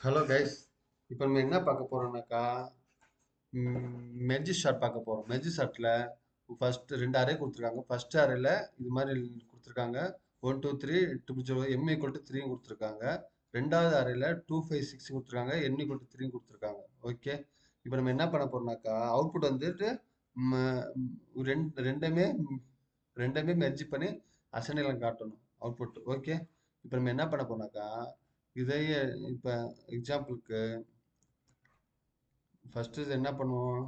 Hello guys. இப்போ நம்ம என்ன பார்க்க போறோம்னாக்கா மெர்ஜ் ஷாட் பார்க்க போறோம். மெர்ஜ் ஷாட்ல ஃபர்ஸ்ட் ரெண்டு அரே கொடுத்துருக்காங்க. ஃபர்ஸ்ட் அரேல இது மாதிரி கொடுத்துருக்காங்க 1 2 3 0 m ஈக்குவல் டு 3 கொடுத்துருக்காங்க. ரெண்டாவது அரேல 2 5 6 கொடுத்துருக்காங்க. n ஈக்குவல் டு 3 கொடுத்துருக்காங்க. ஓகே, இப்போ நம்ம என்ன பண்ண போறோம்னாக்கா அவுட்புட் வந்துட்டு ரெண்டுமே ரெண்டுமே மெர்ஜ் பண்ணி அசைன்மெண்ட் காட்டணும் அவுட்புட். ஓகே, இப்போ நம்ம என்ன பண்ண போறோம்னாக்கா இதையே இப்போ எக்ஸாம்பிளுக்கு ஃபர்ஸ்ட் இது என்ன பண்ணுவோம்,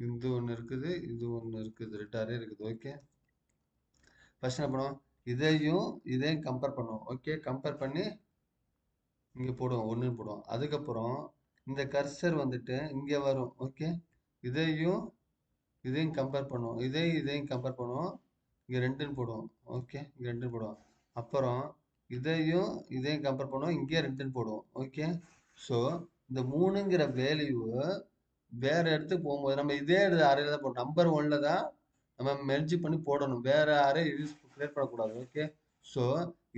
இது ஒன்று இருக்குது, இது ஒன்று இருக்குது, ரெண்டு அரே இருக்குது. ஓகே, ஃபர்ஸ்ட் என்ன பண்ணுவோம், இதையும் கம்பேர் பண்ணுவோம். ஓகே, கம்பேர் பண்ணி இங்கே போடுவோம், ஒன்றுன்னு போடுவோம். அதுக்கப்புறம் இந்த கர்சர் வந்துட்டு இங்கே வரும். ஓகே, இதையும் இதையும் கம்பேர் பண்ணுவோம், இதையும் கம்பேர் பண்ணுவோம், இங்கே ரெண்டுன்னு போடுவோம். ஓகே, இங்கே ரெண்டுன்னு போடுவோம். அப்புறம் இதையும் கம்பேர் பண்ணுவோம், இங்கே ரெண்டுன்னு போடுவோம். ஓகே, ஸோ இந்த மூணுங்கிற வேல்யூ வேற இடத்துக்கு போகும்போது நம்ம இதே அறையில தான் போடணும். நம்பர் ஒன்ல தான் நம்ம மெர்ஜ் பண்ணி போடணும். வேற அறை யூஸ் கிரியேட் பண்ணக்கூடாது. ஓகே, ஸோ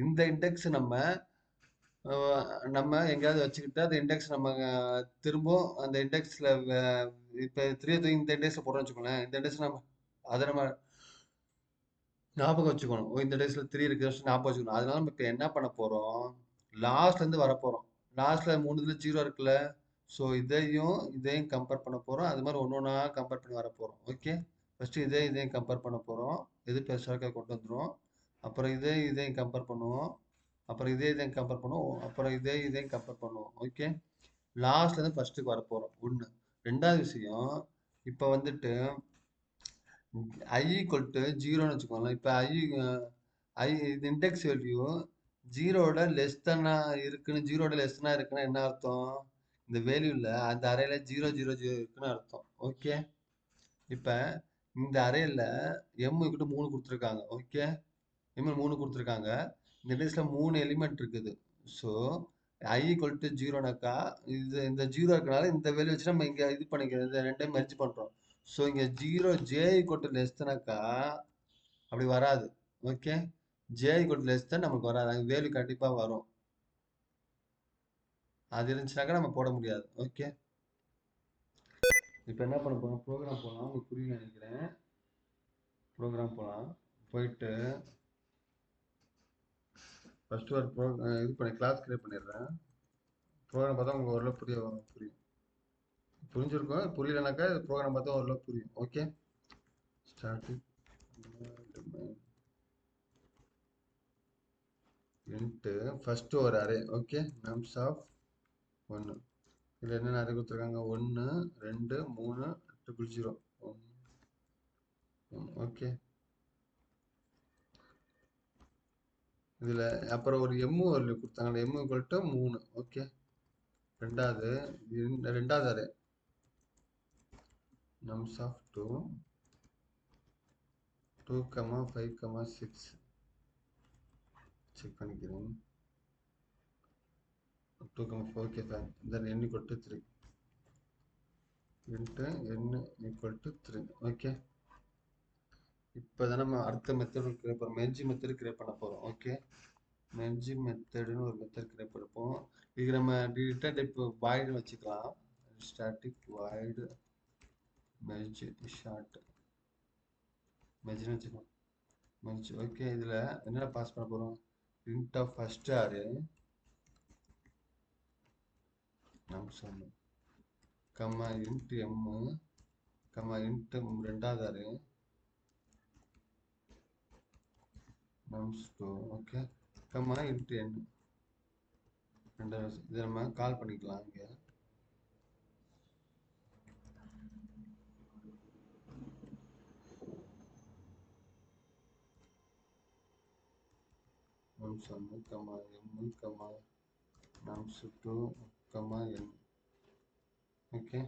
இந்த இண்டெக்ஸ் நம்ம எங்கேயாவது வச்சுக்கிட்டு அந்த இண்டெக்ஸ் நம்ம திரும்ப அந்த இண்டெக்ஸ்ல இப்போ 3 இந்த இண்டெக்ஸ்ல போடுறோம்னு வச்சுக்கோங்களேன். இந்த இண்டெக்ஸ் நம்ம ஞாபகம் வச்சுக்கணும். இந்த டேஸ்ல 3 இருக்கு ஞாபகம் வச்சுக்கணும். அதனால நம்ம இப்போ என்ன பண்ண போறோம், லாஸ்ட்ல இருந்து வர போறோம். லாஸ்ட்ல 3 இதுல 0 இருக்குல்ல, ஸோ இதையும் கம்பேர் பண்ண போறோம். அது மாதிரி ஒன்னொன்னா கம்பேர் பண்ணி வர போறோம். ஓகே, ஃபர்ஸ்ட் இதையும் கம்பேர் பண்ண போறோம். எது பெருசாக கொண்டு வந்துரும். அப்புறம் இதையும் கம்பேர் பண்ணுவோம். அப்புறம் இதையும் கம்பேர் பண்ணுவோம். அப்புறம் இதையும் கம்பேர் பண்ணுவோம். ஓகே, லாஸ்ட்ல இருந்து ஃபர்ஸ்ட்டுக்கு வர போறோம். ஒன்று. ரெண்டாவது விஷயம், இப்போ வந்துட்டு I ஈக்குவல் டு ஜீரோன்னு வச்சுக்கோங்களேன். இப்போ ஐ இது இண்டெக்ஸ் வேல்யூ ஜீரோட லெஸ் தானா இருக்குன்னு, ஜீரோட லெஸ் தானா இருக்குன்னா என்ன அர்த்தம், இந்த வேல்யூல அந்த அரேல 0 0 0 இருக்குன்னு அர்த்தம். ஓகே, இப்போ இந்த அரேல m ஈக்குவல் 3 கொடுத்துருக்காங்க. ஓகே, m 3 கொடுத்துருக்காங்க. இந்த இண்டெக்ஸ்ல 3 எலிமெண்ட் இருக்குது. ஸோ I ஈக்குவல் டு ஜீரோனாக்கா இந்த ஜீரோ இருக்கனால இந்த வேல்யூ வச்சு நம்ம இங்கே இது பண்ணிக்கிறோம், இந்த ரெண்டையும் மெர்ஜ் பண்ணுறோம். ஸோ இங்கே j ஈக்குவல் டு லெஸ் தானாக்கா அப்படி வராது. Okay, j equal to less தான் நமக்கு வராது. அங்கே வேல்யூ கண்டிப்பாக வரும். அது இருந்துச்சுனாக்கா நம்ம போட முடியாது. ஓகே, இப்போ என்ன பண்ண போகிறோம், ப்ரோக்ராம் போகலாம். உங்களுக்கு புரியல நினைக்கிறேன். ப்ரோக்ராம் போகலாம். போயிட்டு ஃபஸ்ட்டு ஒரு இது பண்ணி கிளாஸ் கிரியேட் பண்ணிடுறேன். ப்ரோக்ராம் பார்த்தா உங்களுக்கு ஓரளவு புரியும். புரிஞ்சிருக்கும். புரியலனாக்கா ப்ரோக்ராம் பார்த்தா ஓரளவு புரியும். ஓகே, ஸ்டார்டிங் இன்ட்டு ஃபர்ஸ்ட் ஒரு அரே. Okay, nums of 1. இதில் என்னென்ன அரே கொடுத்துருக்காங்க, 1 2 3 0 0 1. ஓகே, இதில் அப்புறம் ஒரு எம்மு ஒரு கொடுத்தாங்க, எம்மு ஈக்குவல் டு 3. ஓகே, ரெண்டாவது அரே நம்ஸ் ஆஃப் 2 2 5 6 செக் பண்ணிக்கிறேன். 2 4. Okay fine. Then n equal to 3 into n equal to 3. Okay, இப்போ தான் நம்ம அடுத்த மெத்தட் கிரியேட் பண்ணுறோம், மெர்ஜ் மெத்தட் கிரியேட் பண்ண போகிறோம். ஓகே, மெர்ஜ் மெத்தடுன்னு ஒரு மெத்தட் கிரியேட் பண்ணிப்போம். இதுக்கு நம்ம ரிட்டர்ன் டைப் வாய்டுன்னு வச்சுக்கலாம். ஸ்டாட்டிக் வாய்டு மெர்ஜ் ஷார்ட் மெர்ஜ்னு வச்சுக்கலாம். மெர்ஜ். ஓகே, இதில் என்னென்ன பாஸ் பண்ண போகிறோம், இன்ட் ஆஃப் ஃபர்ஸ்ட் அரே நம்ம சொன்னோம், கம்மா இன்ட்டு எம்மு கம்மா இன்ட்டு ரெண்டாவது அரே நம்ஸ் 2. ஓகே, கம்மா இன்ட்டு n ரெண்டாவது. இதை நம்ம கால் பண்ணிக்கலாம். இங்கே nums 1 கம்மா m கம்மா nums 2 கம்மா n. ஓகே,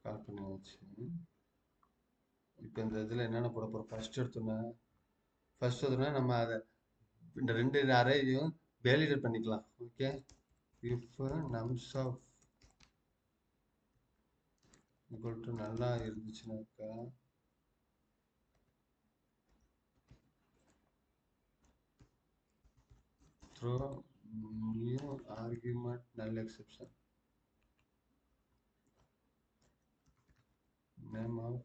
கால் பண்ணியாச்சு. இப்போ இந்த இதில் என்னென்ன போட போகிறோம், ஃபர்ஸ்ட் எடுத்தோன்னா நம்ம அதை இந்த ரெண்டு அரேயும் வேலிடேட் பண்ணிக்கலாம். Okay, if nums of equal to நல்லா இருந்துச்சுனாக்கா throw new argument null exception name of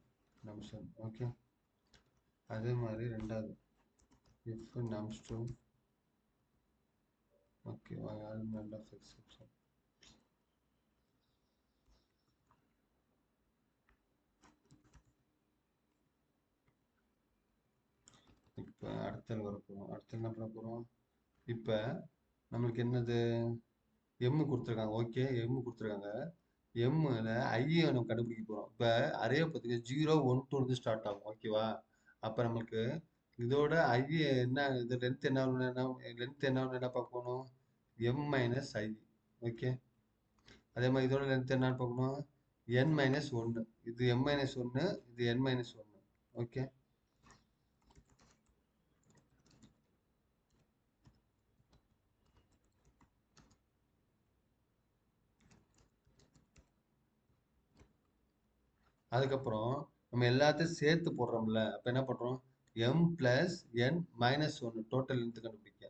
நம்சன். ஓகே, அதே மாதிரி ரெண்டாவது if nums two. Okay, argument of exception. இப்போ அடுத்தது வர போகிறோம். அடுத்து என்ன பண்ண போகிறோம்? இப்போ நம்மளுக்கு என்னது எம் கொடுத்துருக்காங்க. ஓகே, எம் கொடுத்துருக்காங்க. எம்ல ஐயை நம்ம கண்டுபிடிக்க போகிறோம். இப்போ அரே பார்த்தீங்கன்னா 0 1 2 வந்து ஸ்டார்ட் ஆகும். ஓகேவா? அப்போ நம்மளுக்கு இதோட ஐ என்ன, இது லென்த் என்ன லென்த் என்ன பார்க்கணும்? எம் மைனஸ் ஐ. ஓகே, அதே மாதிரி இதோட லென்த் என்னன்னு பார்க்கணும்? என் மைனஸ் ஒன்று. இது எம் மைனஸ் ஒன்று, இது என் மைனஸ் ஒன்று. ஓகே, அதுக்கப்புறம் நம்ம எல்லாத்தையும் சேர்த்து போடுறோம்ல. அப்போ என்ன பண்ணுறோம்? எம் பிளஸ் என் மைனஸ் ஒன்று டோட்டல் லென்த் கண்டுபிடிக்க.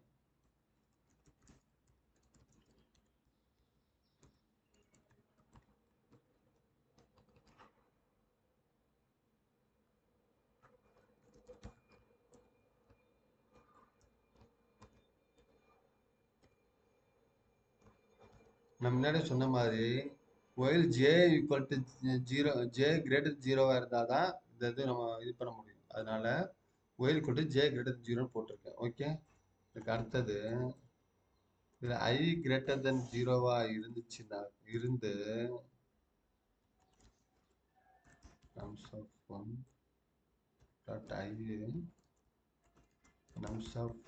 நான் முன்னாடி சொன்ன மாதிரி while J equal to 0, J greater 0வா இருந்தால் தான் இந்த இது நம்ம இது பண்ண முடியும். அதனால while equal to J greater 0ன்னு போட்டிருக்கேன். ஓகே, இதுக்கு அடுத்தது இதில் ஐ கிரேட்டர் தென் 0வா இருந்துச்சுன்னா இருந்து nums of 1 dot I nums of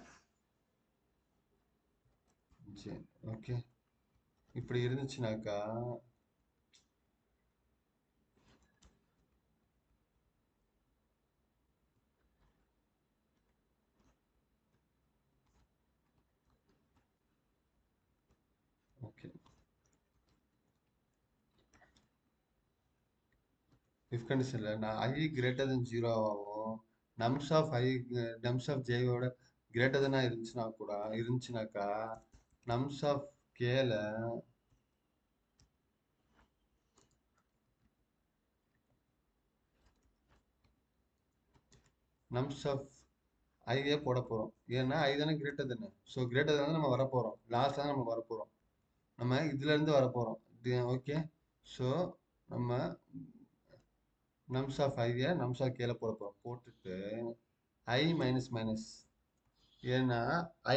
J. Okay, இப்படி இருந்துச்சுனாக்கா ஓகே, இஃப் கண்டிஷனில் நான் ஐ கிரேட்டர் தென் 0 ஆகும், nums of I nums of ஜேயோட கிரேட்டர் தென்னாக இருந்துச்சுனாக்கா நம்ஸ் ஆஃப் கேல நம்ஸ் ஆஃப் ஐயே போட போகிறோம். ஏன்னா ஐ தானே கிரேட்டர் தானே. ஸோ கிரேட்டர் தான் நம்ம வரப்போகிறோம். லாஸ்ட் தான் நம்ம வரப்போகிறோம். நம்ம இதுலேருந்து வரப்போகிறோம். ஓகே, ஸோ நம்ம nums of Aiyai nums of கேல போட போகிறோம். போட்டுட்டு ஐ மைனஸ் மைனஸ், ஏன்னா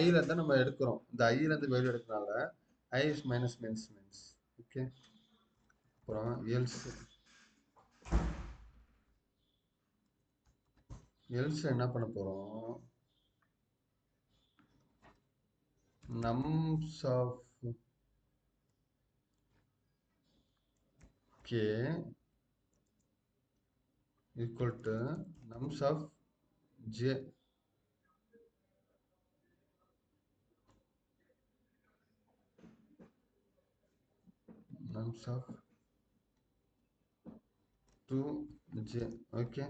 ஐல தான் நம்ம எடுக்கிறோம். இந்த ஐல இருந்து வேல்யூ எடுக்கிறனால I is minus minus minus. Okay, அப்புறம் எல்ஸ் என்ன பண்ண போறோம்? Nums of K equal to nums of J. nums of 2j. ஓகே,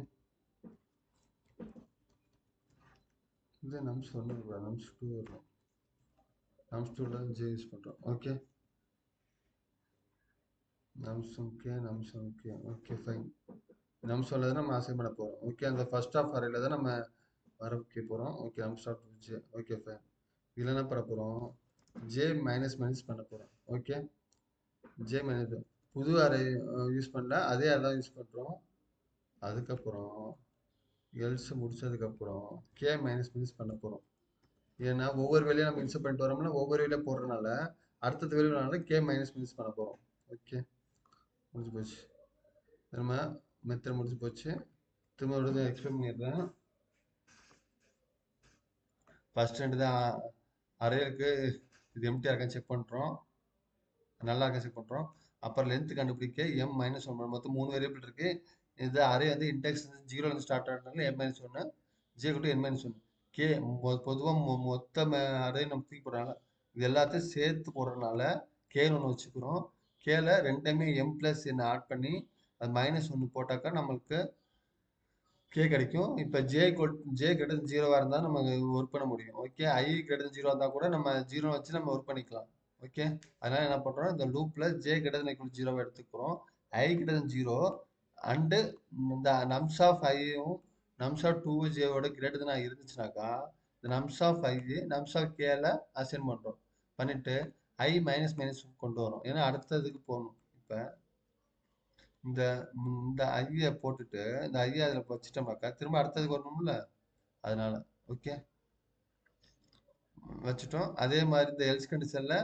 இந்த nums 1 வரும், nums 2 வரும். nums 2ல j யூஸ் பண்றோம். Okay, nums k. Okay fine. nums 1ல தான் நம்ம அசைன் பண்ண போறோம். ஓகே, அந்த ஃபர்ஸ்ட் ஆஃப் அரேல தான் நம்ம வர வைக்க போறோம். Okay, nums of j. Okay fine. இதுல என்ன பண்ண போறோம்? j மைனஸ் மைனஸ் பண்ண போறோம். ஓகே, j மைனஸ் புது அரே யூஸ் பண்ணல, அதே அரே யூஸ் பண்றோம். அதுக்கப்புறம் எல்ஸ் முடிச்சதுக்கப்புறம் கே மைனஸ் மைனஸ் பண்ண போகிறோம். ஏன்னா ஒவ்வொரு வேலையும் நம்ம இன்சர்ட் பண்ணிட்டு வரோம்னா ஒவ்வொரு வேலையை போடுறதுனால அடுத்தது வேலையினால கே மைனஸ் மைனஸ் பண்ண போகிறோம். ஓகே, முடிஞ்சு போச்சு. நம்ம மெத்தட் முடிஞ்சு போச்சு. திரும்ப எக்ஸ்பிளைன் பண்ணிடுறேன். ஃபர்ஸ்ட் ரெண்டு தான் அரேலுக்கு இது எம்டிஆர் இருக்கான்னு செக் பண்ணுறோம், நல்லா இருக்கா செக் பண்ணுறோம். அப்புறம் லென்த் கண்டுபிடிக்க எம் மைனஸ் 1 மொத்தம் 3 வேரியபிள் இருக்கு. இது அரே வந்து இன்டெக்ஸ் 0ல ஸ்டார்ட் ஆகிறதுனால M minus 1, J to N minus 1. K பொதுவாக மொத்த அரே நம்ம தூக்கி போடுறாங்க. இது எல்லாத்தையும் சேர்த்து போடுறதுனால கேன்னு ஒன்று வச்சுக்கிறோம். கேல ரெண்டுமே எம் பிளஸ் என்ன ஆட் பண்ணி அது மைனஸ் 1 போட்டாக்கா நம்மளுக்கு கே கிடைக்கும். இப்போ ஜே கிரேட்டர் 0வா இருந்தால் நம்ம ஒர்க் பண்ண முடியும். ஓகே, ஐ கிரேட்டர் 0 இருந்தால் கூட நம்ம 0 வச்சு நம்ம ஒர்க் பண்ணிக்கலாம். ஓகே. அதனால என்ன பண்றோம், இந்த லூப்ல j greater than equal to 0 எடுத்துக்கிறோம். I greater than 0 அண்டு இந்த நம்ஸ் ஆஃப் ஐயும் நம்ஸ் ஆஃப் டூ ஜேவோட கிரேட்டர் தான் இருந்துச்சுனாக்கா இந்த nums of I nums of கேல அசைன் பண்றோம். பண்ணிட்டு ஐ மைனஸ் மைனஸ் கொண்டு வரோம். ஏன்னா அடுத்ததுக்கு போகணும். இப்போ இந்த இந்த ஐயை போட்டுட்டு இந்த ஐயை அதில் வச்சுட்டோம்னாக்கா திரும்ப அடுத்ததுக்கு வரணும்ல, அதனால ஓகே வச்சுட்டோம். அதே மாதிரி இந்த எல்ஸ் கண்டிஷன்ல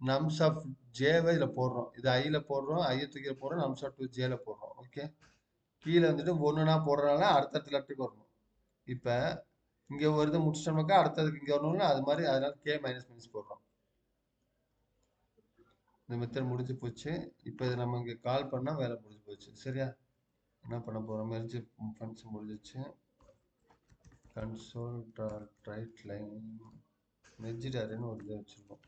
நம்ஸ் ஆஃப் ஜேவை இதில் போடுறோம். இது ஐயில் போடுறோம், ஐயை தூக்கி போடுறோம், நம்ஸ் ஆஃப் டூ ஜேல போடுறோம். ஓகே, கீழே வந்துட்டு ஒன்றுனா போடுறதுனால அடுத்தடுத்த லெட்டருக்கு வரணும். இப்போ இங்கே ஒரு இது முடிச்சிட்டோம்னாக்கா அடுத்ததுக்கு இங்கே வரணும்ல, அது மாதிரி அதனால கே மைனஸ் மைனஸ் போடுறோம். இந்த மெத்தட் முடிஞ்சு போச்சு. இப்போ இதை நம்ம இங்கே கால் பண்ணால் வேலை முடிஞ்சு போச்சு. சரியா? என்ன பண்ண போகிறோம், மெர்ஜ் ஃபங்க்ஷன் முடிஞ்சிச்சு. Console dot write line merge அரேன்னு ஒரு இதை வச்சுருக்கோம்.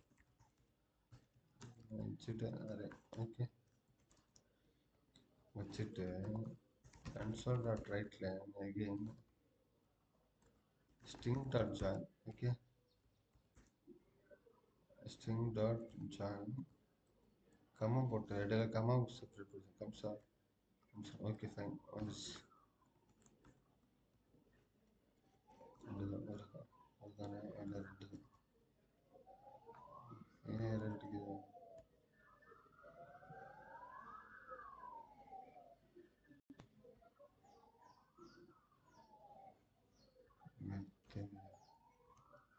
வச்சுட்டு அரே ஓகே வச்சுட்டு console dot write line again string dot join. Okay, string dot join comma போட்டு இடையில comma செப்பரேட் பண்ணி comes out. Okay fine. Once அதுதானே என்ன ரெண்டு ஏன் ரெண்டுக்கு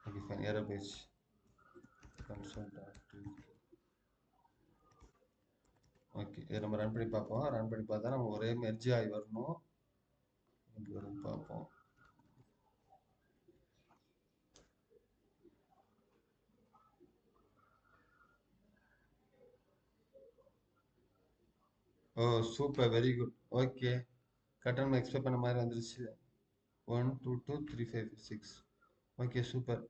okay fine error page console dot okay இதை நம்ம ரன் பண்ணி பார்ப்போம். ரன் பண்ணி பார்த்தா நம்ம ஒரே மெர்ஜ் ஆகி வரணும். எப்படி வரும்னு பார்ப்போம். ஓ சூப்பர், வெரி குட். ஓகே, கரெக்டாக நம்ம எக்ஸ்பெக்ட் பண்ண மாதிரி வந்துருச்சு. 1 2 2 3 5 6. Okay super.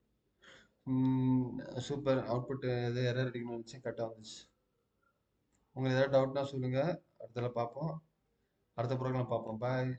சூப்பர். அவுட்புட் எது எரர் அடிக்கணும்னு நினச்சேன், கரெக்டாக வந்துச்சு. உங்களுக்கு ஏதாவது டவுட்னா சொல்லுங்கள், அடுத்ததில் பார்ப்போம். அடுத்த ப்ரோக்ராம் பார்ப்போம். பாய்.